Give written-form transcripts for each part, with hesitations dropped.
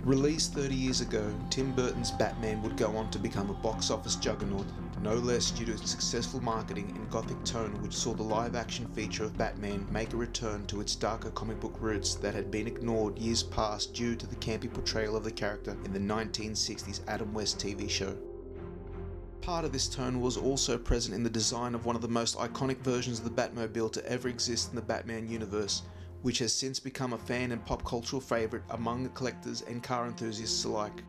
Released 30 years ago, Tim Burton's Batman would go on to become a box office juggernaut, no less due to its successful marketing and gothic tone, which saw the live-action feature of Batman make a return to its darker comic book roots that had been ignored years past due to the campy portrayal of the character in the 1960s Adam West TV show. Part of this tone was also present in the design of one of the most iconic versions of the Batmobile to ever exist in the Batman universe, which has since become a fan and pop cultural favourite among the collectors and car enthusiasts alike.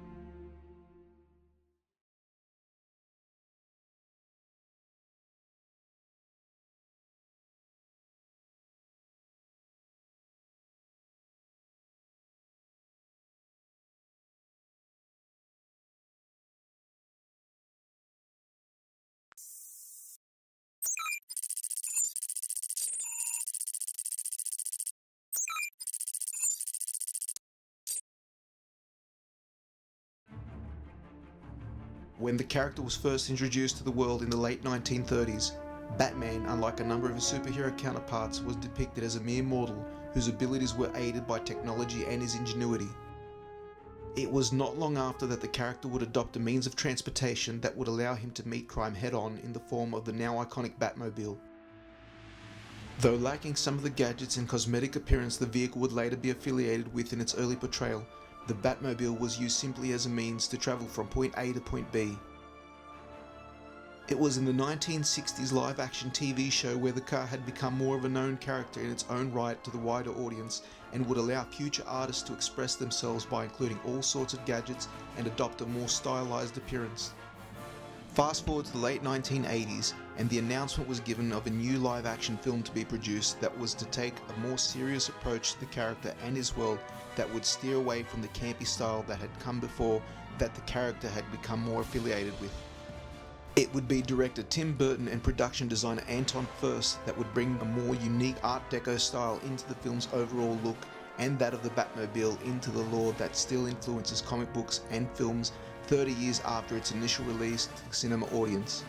When the character was first introduced to the world in the late 1930s, Batman, unlike a number of his superhero counterparts, was depicted as a mere mortal whose abilities were aided by technology and his ingenuity. It was not long after that the character would adopt a means of transportation that would allow him to meet crime head-on in the form of the now iconic Batmobile. Though lacking some of the gadgets and cosmetic appearance the vehicle would later be affiliated with in its early portrayal, the Batmobile was used simply as a means to travel from point A to point B. It was in the 1960s live-action TV show where the car had become more of a known character in its own right to the wider audience and would allow future artists to express themselves by including all sorts of gadgets and adopt a more stylized appearance. Fast forward to the late 1980s, and the announcement was given of a new live-action film to be produced that was to take a more serious approach to the character and his world that would steer away from the campy style that had come before that the character had become more affiliated with. It would be director Tim Burton and production designer Anton Furst that would bring a more unique Art Deco style into the film's overall look and that of the Batmobile into the lore that still influences comic books and films 30 years after its initial release to the cinema audience.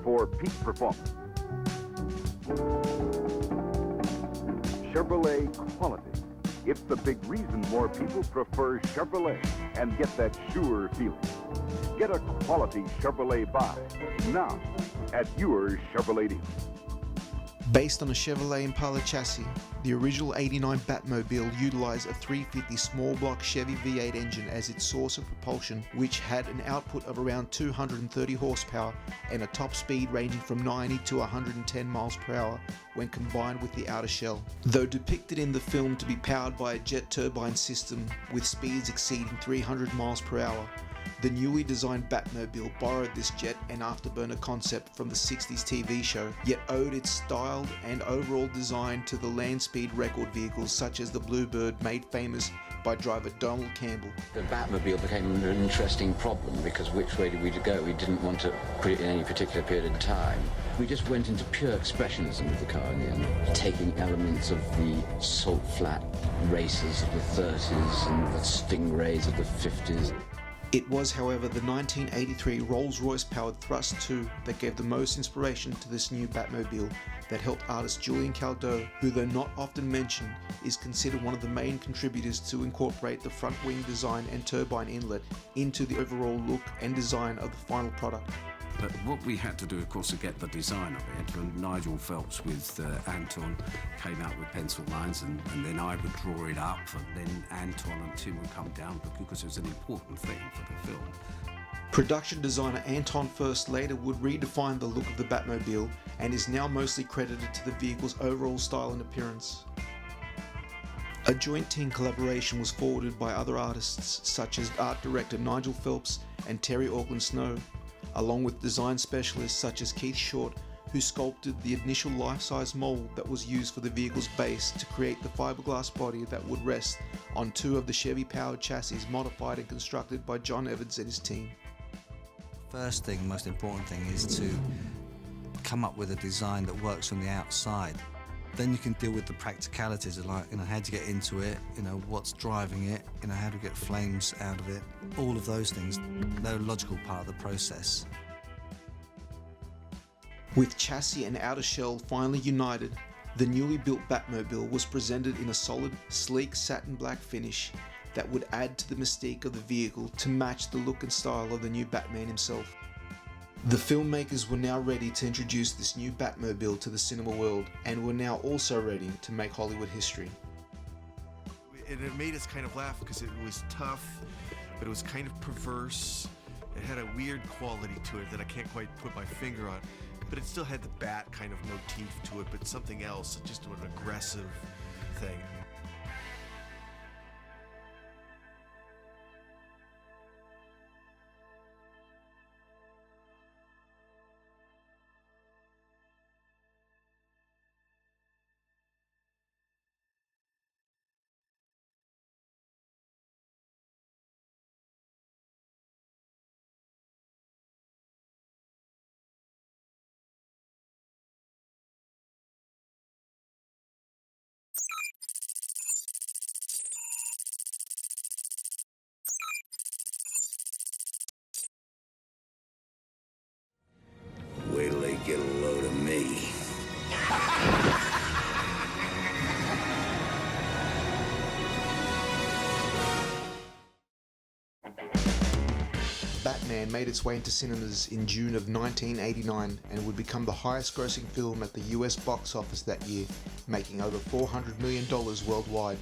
For peak performance, Chevrolet quality. It's the big reason more people prefer Chevrolet and get that sure feeling. Get a quality Chevrolet buy now at your Chevrolet dealer. Based on a Chevrolet Impala chassis, the original '89 Batmobile utilized a 350 small block Chevy V8 engine as its source of propulsion, which had an output of around 230 horsepower and a top speed ranging from 90 to 110 miles per hour when combined with the outer shell. Though depicted in the film to be powered by a jet turbine system with speeds exceeding 300 miles per hour, the newly designed Batmobile borrowed this jet and afterburner concept from the 60s TV show, yet owed its style and overall design to the land speed record vehicles such as the Bluebird made famous by driver Donald Campbell. The Batmobile became an interesting problem because which way did we go? We didn't want to put it in any particular period of time. We just went into pure expressionism with the car in the end, taking elements of the salt flat races of the 30s and the Stingrays of the 50s. It was, however, the 1983 Rolls-Royce powered Thrust 2 that gave the most inspiration to this new Batmobile that helped artist Julian Caldeau, who though not often mentioned, is considered one of the main contributors to incorporate the front wing design and turbine inlet into the overall look and design of the final product. But what we had to do, of course, to get the design of it, and Nigel Phelps with Anton came out with pencil lines, and then I would draw it up, and then Anton and Tim would come down because it was an important thing for the film. Production designer Anton Furst later would redefine the look of the Batmobile and is now mostly credited to the vehicle's overall style and appearance. A joint team collaboration was forwarded by other artists such as art director Nigel Phelps and Terry Auckland Snow, along with design specialists such as Keith Short, who sculpted the initial life-size mold that was used for the vehicle's base to create the fiberglass body that would rest on two of the Chevy-powered chassis modified and constructed by John Evans and his team. First thing, most important thing, is to come up with a design that works from the outside. Then you can deal with the practicalities of, like, how to get into it, what's driving it, how to get flames out of it. All of those things, they're a logical part of the process. With chassis and outer shell finally united, the newly built Batmobile was presented in a solid, sleek satin black finish that would add to the mystique of the vehicle to match the look and style of the new Batman himself. The filmmakers were now ready to introduce this new Batmobile to the cinema world, and were now also ready to make Hollywood history. And it made us kind of laugh because it was tough, but it was kind of perverse. It had a weird quality to it that I can't quite put my finger on, but it still had the bat kind of motif to it, but something else, just an aggressive thing. Wait till they get a load of me. Batman made its way into cinemas in June of 1989 and would become the highest grossing film at the US box office that year, making over $400 million worldwide.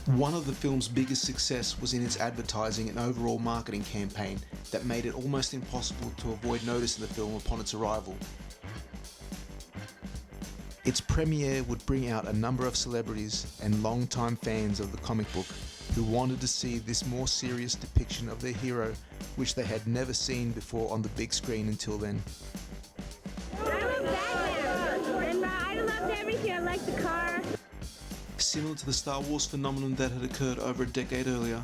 One of the film's biggest success was in its advertising and overall marketing campaign that made it almost impossible to avoid noticing the film upon its arrival. Its premiere would bring out a number of celebrities and longtime fans of the comic book who wanted to see this more serious depiction of their hero, which they had never seen before on the big screen until then. I love Batman, and I loved everything. I like the car. Similar to the Star Wars phenomenon that had occurred over a decade earlier,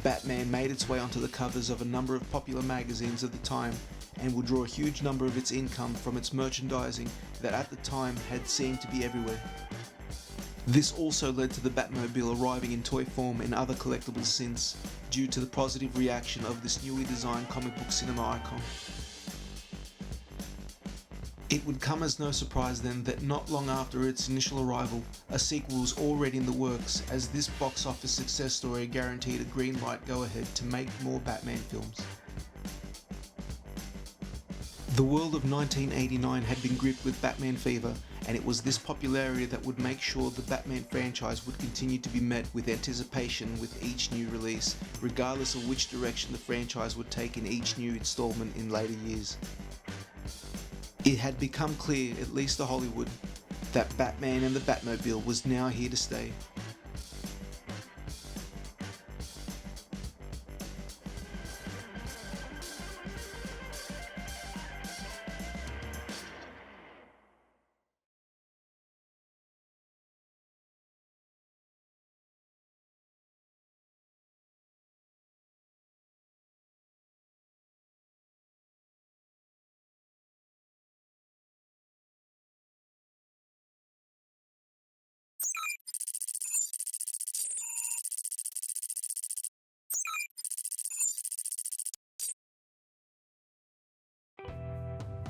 Batman made its way onto the covers of a number of popular magazines at the time and would draw a huge number of its income from its merchandising that at the time had seemed to be everywhere. This also led to the Batmobile arriving in toy form in other collectibles since, due to the positive reaction of this newly designed comic book cinema icon. It would come as no surprise then that not long after its initial arrival, a sequel was already in the works, as this box office success story guaranteed a green light go-ahead to make more Batman films. The world of 1989 had been gripped with Batman fever, and it was this popularity that would make sure the Batman franchise would continue to be met with anticipation with each new release, regardless of which direction the franchise would take in each new installment in later years. It had become clear, at least to Hollywood, that Batman and the Batmobile was now here to stay.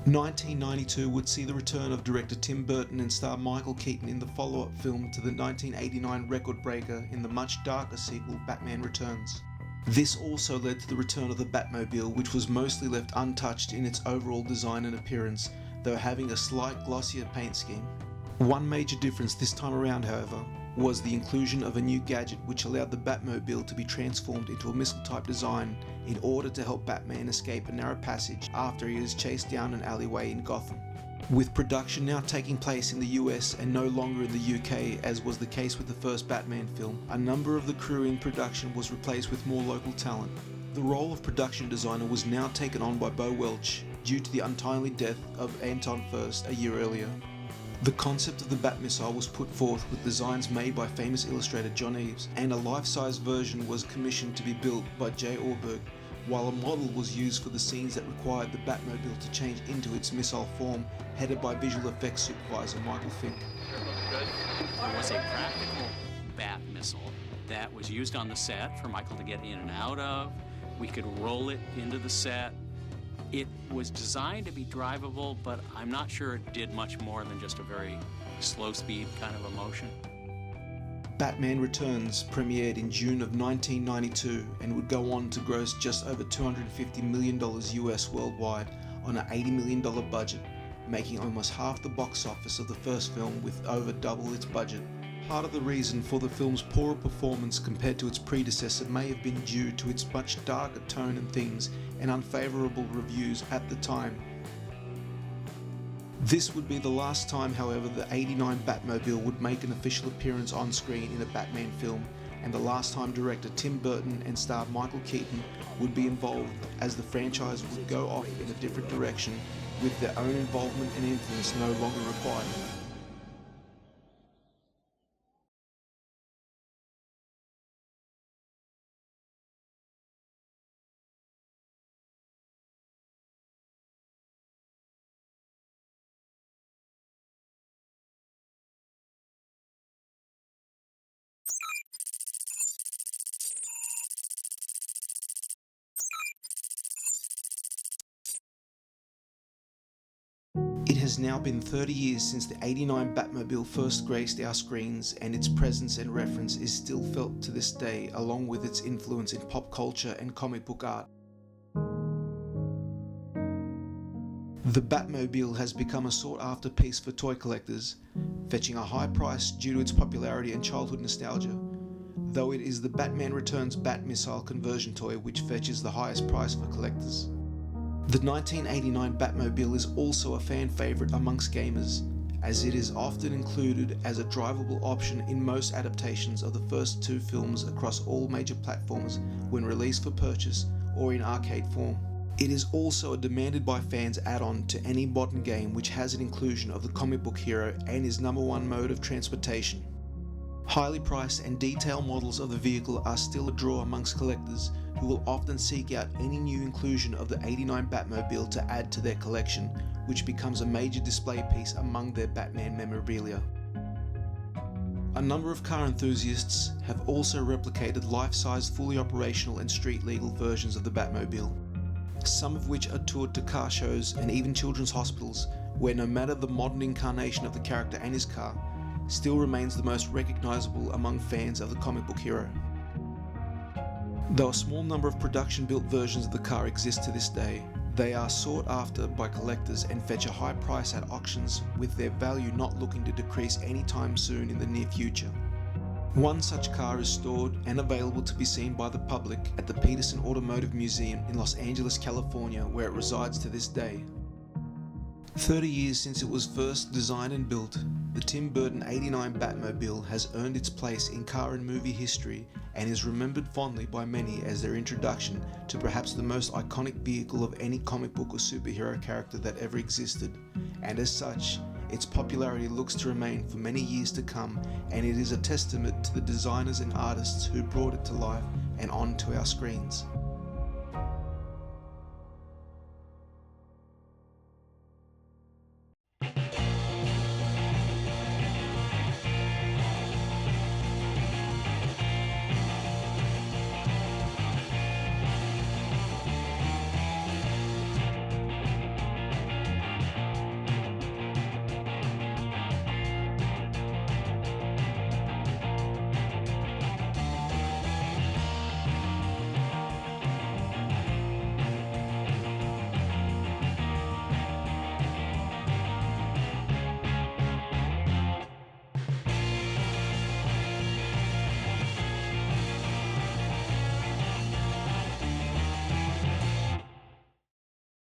"1992 would see the return of director Tim Burton and star Michael Keaton in the follow-up film to the 1989 record breaker in the much darker sequel Batman Returns. This also led to the return of the Batmobile, which was mostly left untouched in its overall design and appearance, though having a slight glossier paint scheme. One major difference this time around, however, was the inclusion of a new gadget which allowed the Batmobile to be transformed into a missile-type design in order to help Batman escape a narrow passage after he is chased down an alleyway in Gotham. With production now taking place in the US and no longer in the UK, as was the case with the first Batman film, a number of the crew in production was replaced with more local talent. The role of production designer was now taken on by Bo Welch, due to the untimely death of Anton Furst a year earlier. The concept of the Bat-missile was put forth with designs made by famous illustrator John Eaves, and a life-size version was commissioned to be built by J. Orberg, while a model was used for the scenes that required the Batmobile to change into its missile form, headed by visual effects supervisor Michael Fink. It was a practical bat missile that was used on the set for Michael to get in and out of. We could roll it into the set. It was designed to be drivable, but I'm not sure it did much more than just a very slow speed kind of a motion. Batman Returns premiered in June of 1992 and would go on to gross just over $250 million US worldwide on an $80 million budget, making almost half the box office of the first film with over double its budget. Part of the reason for the film's poorer performance compared to its predecessor may have been due to its much darker tone and themes and unfavourable reviews at the time. This would be the last time, however, the '89 Batmobile would make an official appearance on screen in a Batman film, and the last time director Tim Burton and star Michael Keaton would be involved, as the franchise would go off in a different direction, with their own involvement and influence no longer required. It has now been 30 years since the '89 Batmobile first graced our screens, and its presence and reference is still felt to this day, along with its influence in pop culture and comic book art. The Batmobile has become a sought-after piece for toy collectors, fetching a high price due to its popularity and childhood nostalgia, though it is the Batman Returns Bat-missile conversion toy which fetches the highest price for collectors. The 1989 Batmobile is also a fan favourite amongst gamers, as it is often included as a drivable option in most adaptations of the first two films across all major platforms when released for purchase or in arcade form. It is also a demanded by fans add-on to any modern game which has an inclusion of the comic book hero and his #1 mode of transportation. Highly priced and detailed models of the vehicle are still a draw amongst collectors, who will often seek out any new inclusion of the '89 Batmobile to add to their collection, which becomes a major display piece among their Batman memorabilia. A number of car enthusiasts have also replicated life-size, fully operational and street-legal versions of the Batmobile, some of which are toured to car shows and even children's hospitals, where no matter the modern incarnation of the character and his car, still remains the most recognizable among fans of the comic book hero. Though a small number of production-built versions of the car exist to this day, they are sought after by collectors and fetch a high price at auctions, with their value not looking to decrease anytime soon in the near future. One such car is stored and available to be seen by the public at the Peterson Automotive Museum in Los Angeles, California, where it resides to this day. 30 years since it was first designed and built, the Tim Burton '89 Batmobile has earned its place in car and movie history and is remembered fondly by many as their introduction to perhaps the most iconic vehicle of any comic book or superhero character that ever existed, and as such, its popularity looks to remain for many years to come, and it is a testament to the designers and artists who brought it to life and onto our screens.